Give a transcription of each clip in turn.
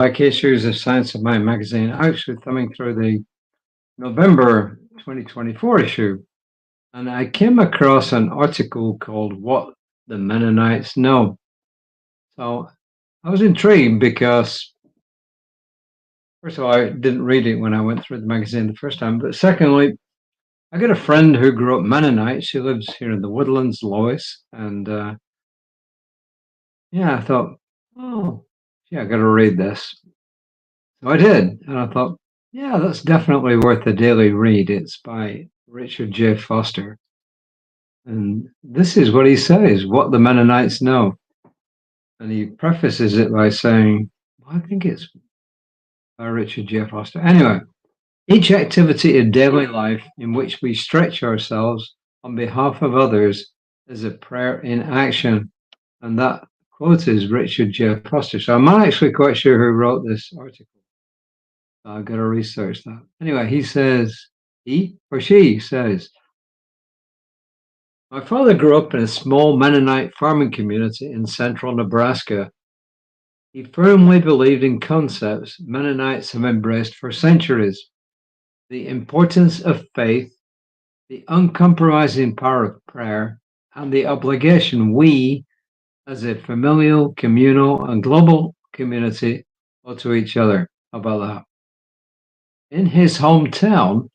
Like issues of Science of Mind magazine, actually thumbing through the November 2024 issue, and I came across an article called What the Mennonites Know. So I was intrigued because, first of all, I didn't read it when I went through the magazine the first time, but secondly, I got a friend who grew up Mennonite. She lives here in the Woodlands, Lois, and yeah, I thought, oh, yeah, I got to read this. So I did, and I thought, yeah, that's definitely worth a daily read. It's by Richard J. Foster. And this is what he says, what the Mennonites know. And he prefaces it by saying, well, I think it's by Richard J. Foster. Anyway, each activity in daily life in which we stretch ourselves on behalf of others is a prayer in action. And that quote is Richard J. Foster. So I'm not actually quite sure who wrote this article. I've got to research that. Anyway, he says, he or she says, my father grew up in a small Mennonite farming community in central Nebraska. He firmly believed in concepts Mennonites have embraced for centuries: the importance of faith, the uncompromising power of prayer, and the obligation we, as a familial, communal, and global community, owe to each other. How about that? In his hometown,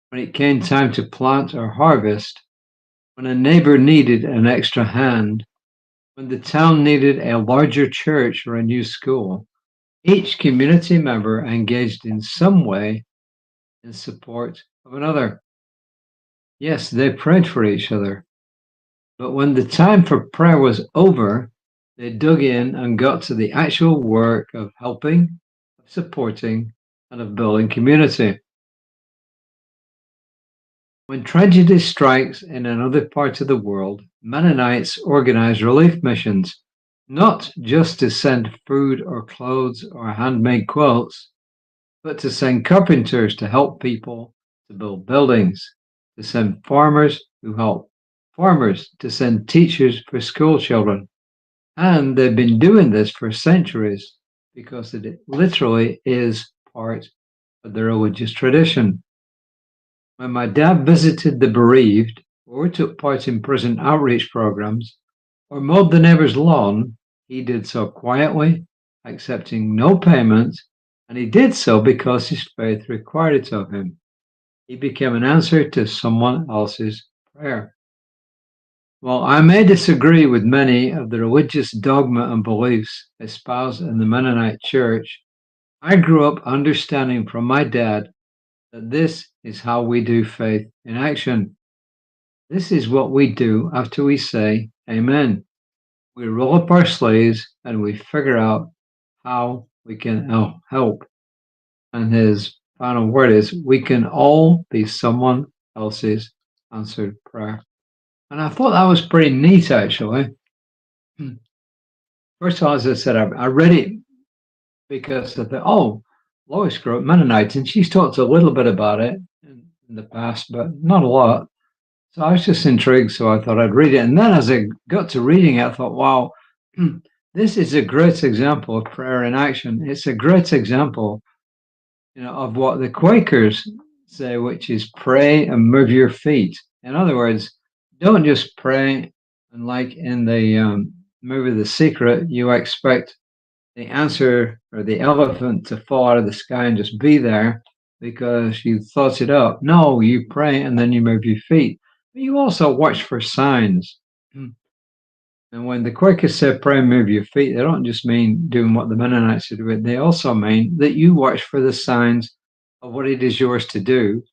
when it came time to plant or harvest, when a neighbor needed an extra hand, when the town needed a larger church or a new school, each community member engaged in some way in support of another. Yes, they prayed for each other, but when the time for prayer was over, they dug in and got to the actual work of helping, of supporting, and of building community. When tragedy strikes in another part of the world, Mennonites organize relief missions, not just to send food or clothes or handmade quilts, but to send carpenters to help people to build buildings, to send farmers who help farmers, to send teachers for school children. And they've been doing this for centuries because it literally is part of their religious tradition. When my dad visited the bereaved, or took part in prison outreach programs, or mowed the neighbor's lawn, he did so quietly, accepting no payment, and he did so because his faith required it of him. He became an answer to someone else's prayer. While I may disagree with many of the religious dogma and beliefs espoused in the Mennonite Church, I grew up understanding from my dad that this is how we do faith in action. This is what we do after we say Amen. We roll up our sleeves and we figure out how we can help. And his final word is, we can all be someone else's answered prayer. And I thought that was pretty neat, actually. First of all, as I said, I read it because I thought, oh, Lois grew up Mennonite, and she's talked a little bit about it in the past, but not a lot. So I was just intrigued, so I thought I'd read it. And then as I got to reading it, I thought, wow, this is a great example of prayer in action. It's a great example, of what the Quakers say, which is pray and move your feet. In other words, don't just pray and like in the movie The Secret, you expect the answer or the elephant to fall out of the sky and just be there because you thought it up. No, you pray and then you move your feet. But you also watch for signs. And when the Quakers say pray and move your feet, they don't just mean doing what the Mennonites are doing. They also mean that you watch for the signs of what it is yours to do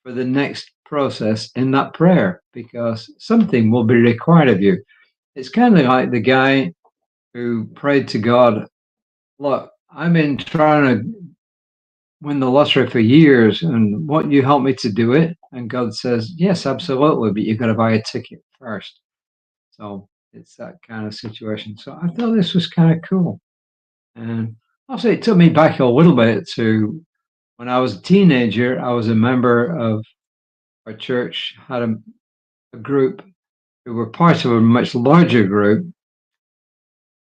for the next process in that prayer, because something will be required of you. It's kind of like the guy who prayed to God, look, I've been trying to win the lottery for years, and won't you help me to do it? And God says, yes, absolutely, but you've got to buy a ticket first. So it's that kind of situation. So I thought this was kind of cool. And also, it took me back a little bit to when I was a teenager. I was a member of our church, had a group who were part of a much larger group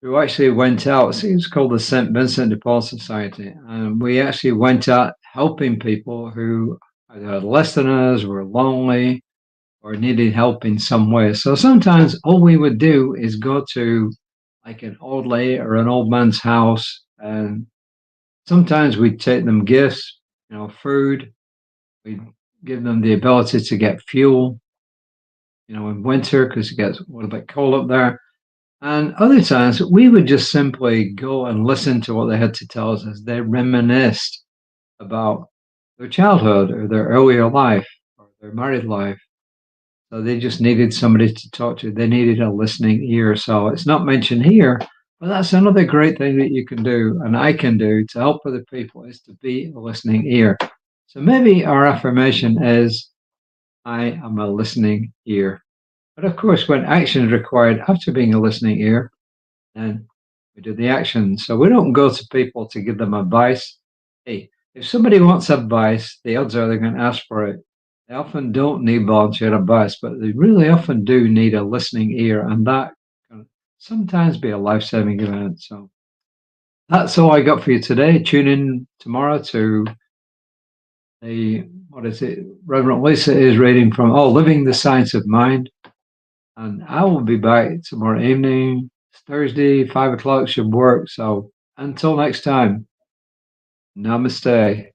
who actually went out. See, it's called the St. Vincent de Paul Society. And we actually went out helping people who either had less than us, were lonely, or needed help in some way. So sometimes all we would do is go to like an old lady or an old man's house, and sometimes we'd take them gifts, food. We'd give them the ability to get fuel, in winter because it gets a little bit cold up there. And other times we would just simply go and listen to what they had to tell us as they reminisced about their childhood or their earlier life or their married life. So they just needed somebody to talk to. They needed a listening ear. So it's not mentioned here, but that's another great thing that you can do and I can do to help other people is to be a listening ear. So maybe our affirmation is, I am a listening ear. But of course, when action is required after being a listening ear, then we do the action. So we don't go to people to give them advice. Hey, if somebody wants advice, the odds are they're going to ask for it. They often don't need volunteer advice, but they really often do need a listening ear, and that can sometimes be a life-saving event. So that's all I got for you today. Tune in tomorrow to what is it? Reverend Lisa is reading from Living the Science of Mind. And I will be back tomorrow evening. It's Thursday, 5 o'clock should work. So until next time, namaste.